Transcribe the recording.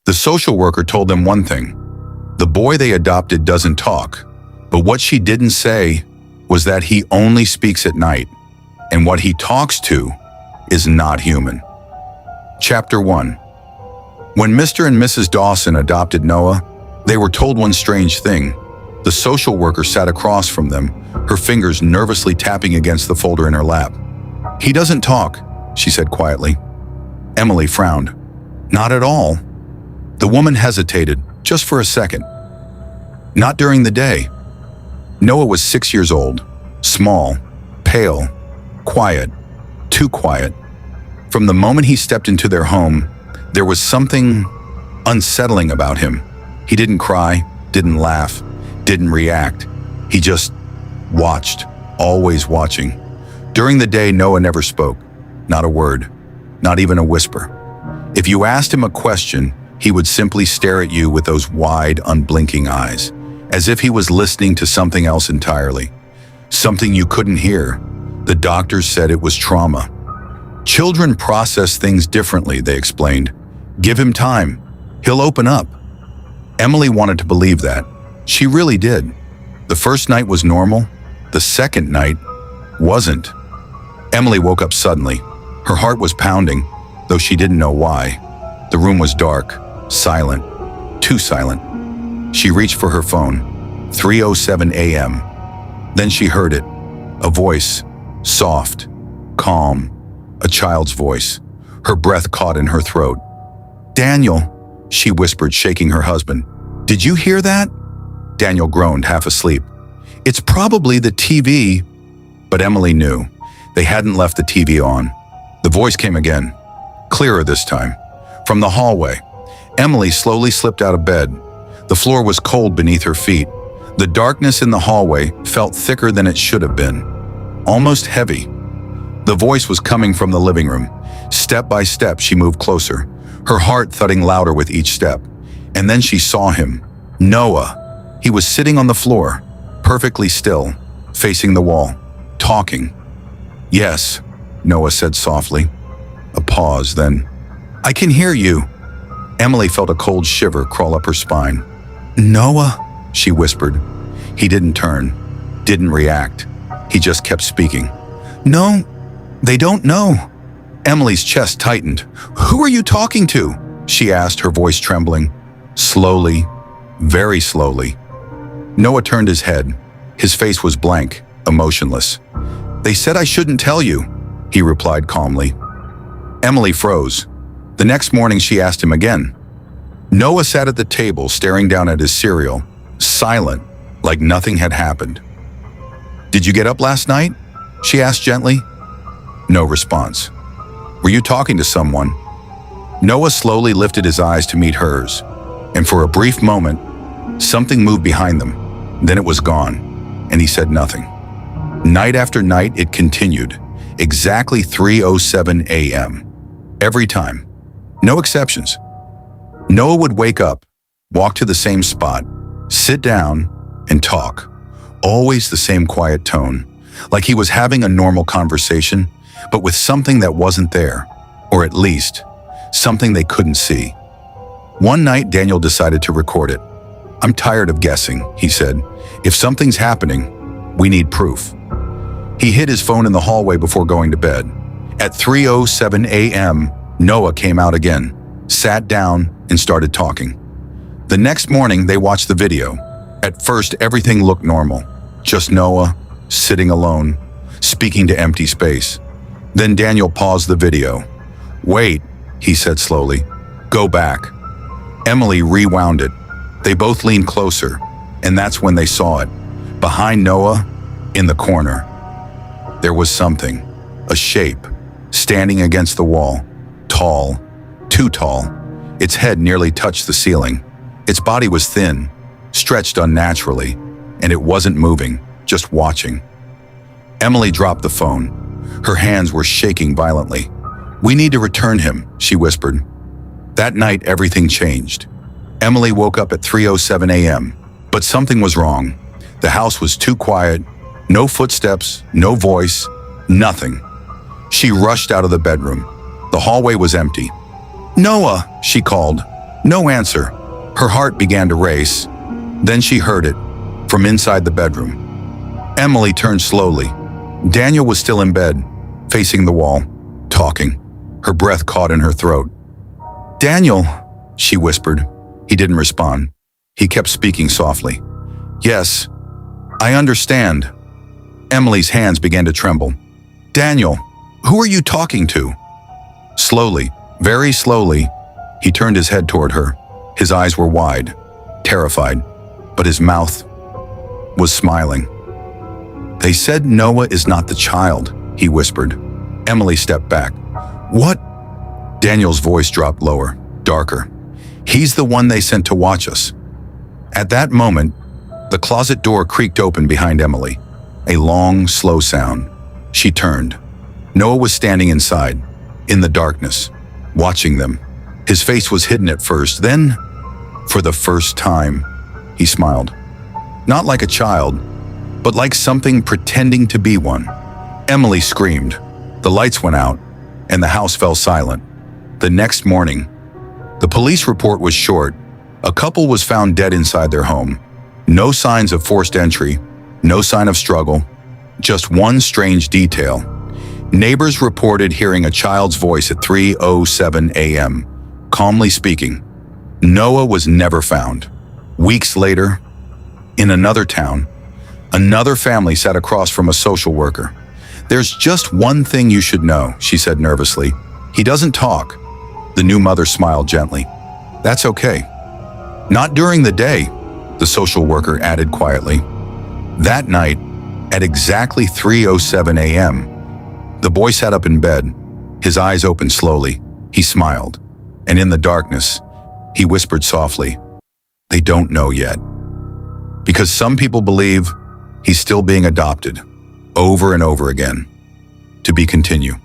The social worker told them one thing. The boy they adopted doesn't talk, but what she didn't say was that he only speaks at night, and what he talks to is not human. Chapter 1. When Mr. and Mrs. Dawson adopted Noah, they were told one strange thing. The social worker sat across from them, her fingers nervously tapping against the folder in her lap. "He doesn't talk," she said quietly. Emily frowned. "Not at all." The woman hesitated, just for a second. "Not during the day." Noah was 6 years old, small, pale, quiet, too quiet. From the moment he stepped into their home, there was something unsettling about him. He didn't cry, didn't laugh, didn't react. He just watched, always watching. During the day, Noah never spoke, not a word, not even a whisper. If you asked him a question, he would simply stare at you with those wide, unblinking eyes, as if he was listening to something else entirely, something you couldn't hear. The doctors said it was trauma. Children process things differently, they explained. Give him time. He'll open up. Emily wanted to believe that. She really did. The first night was normal. The second night wasn't. Emily woke up suddenly. Her heart was pounding, though she didn't know why. The room was dark, silent, too silent. She reached for her phone. 3:07 a.m. Then she heard it. A voice, soft, calm, a child's voice. Her breath caught in her throat. "Daniel," she whispered, shaking her husband. "Did you hear that?" Daniel groaned, half asleep. "It's probably the TV." But Emily knew. They hadn't left the TV on. The voice came again, clearer this time. From the hallway, Emily slowly slipped out of bed. The floor was cold beneath her feet. The darkness in the hallway felt thicker than it should have been, almost heavy. The voice was coming from the living room. Step by step, she moved closer, her heart thudding louder with each step. And then she saw him. Noah. He was sitting on the floor, perfectly still, facing the wall, talking. "Yes," Noah said softly. A pause, then, "I can hear you." Emily felt a cold shiver crawl up her spine. "Noah," she whispered. He didn't turn, didn't react. He just kept speaking. "No, they don't know." Emily's chest tightened. "Who are you talking to?" she asked, her voice trembling. Slowly, very slowly. Noah turned his head. His face was blank, emotionless. "They said I shouldn't tell you," he replied calmly. Emily froze. The next morning she asked him again. Noah sat at the table staring down at his cereal, silent, like nothing had happened. "Did you get up last night?" she asked gently. No response. "Were you talking to someone?" Noah slowly lifted his eyes to meet hers, and for a brief moment, something moved behind them. Then it was gone, and he said nothing. Night after night, it continued, exactly 3:07 a.m. Every time. No exceptions. Noah would wake up, walk to the same spot, sit down, and talk. Always the same quiet tone, like he was having a normal conversation, but with something that wasn't there, or at least, something they couldn't see. One night, Daniel decided to record it. "I'm tired of guessing," he said. "If something's happening, we need proof." He hid his phone in the hallway before going to bed. At 3:07 a.m., Noah came out again, sat down, and started talking. The next morning, they watched the video. At first, everything looked normal. Just Noah, sitting alone, speaking to empty space. Then Daniel paused the video. "Wait," he said slowly. "Go back." Emily rewound it. They both leaned closer, and that's when they saw it. Behind Noah, in the corner, there was something, a shape, standing against the wall, tall, too tall. Its head nearly touched the ceiling. Its body was thin, stretched unnaturally, and it wasn't moving, just watching. Emily dropped the phone. Her hands were shaking violently. "We need to return him," she whispered. That night, everything changed. Emily woke up at 3:07 a.m., but something was wrong. The house was too quiet, no footsteps, no voice, nothing. She rushed out of the bedroom. The hallway was empty. "Noah," she called. No answer. Her heart began to race. Then she heard it, from inside the bedroom. Emily turned slowly. Daniel was still in bed, facing the wall, talking, her breath caught in her throat. "Daniel," she whispered. He didn't respond. He kept speaking softly. "Yes, I understand." Emily's hands began to tremble. "Daniel, who are you talking to?" Slowly, very slowly, he turned his head toward her. His eyes were wide, terrified, but his mouth was smiling. "They said Noah is not the child," he whispered. Emily stepped back. "What?" Daniel's voice dropped lower, darker. "He's the one they sent to watch us." At that moment, the closet door creaked open behind Emily. A long, slow sound. She turned. Noah was standing inside, in the darkness, watching them. His face was hidden at first, then, for the first time, he smiled. Not like a child, but like something pretending to be one. Emily screamed. The lights went out, and the house fell silent. The next morning, the police report was short. A couple was found dead inside their home. No signs of forced entry, no sign of struggle, just one strange detail. Neighbors reported hearing a child's voice at 3:07 a.m., calmly speaking. Noah was never found. Weeks later, in another town, another family sat across from a social worker. "There's just one thing you should know," she said nervously. "He doesn't talk." The new mother smiled gently. "That's okay." "Not during the day," the social worker added quietly. That night, at exactly 3:07 a.m., the boy sat up in bed, his eyes opened slowly. He smiled, and in the darkness, he whispered softly, "They don't know yet." Because some people believe he's still being adopted, over and over again. To be continued.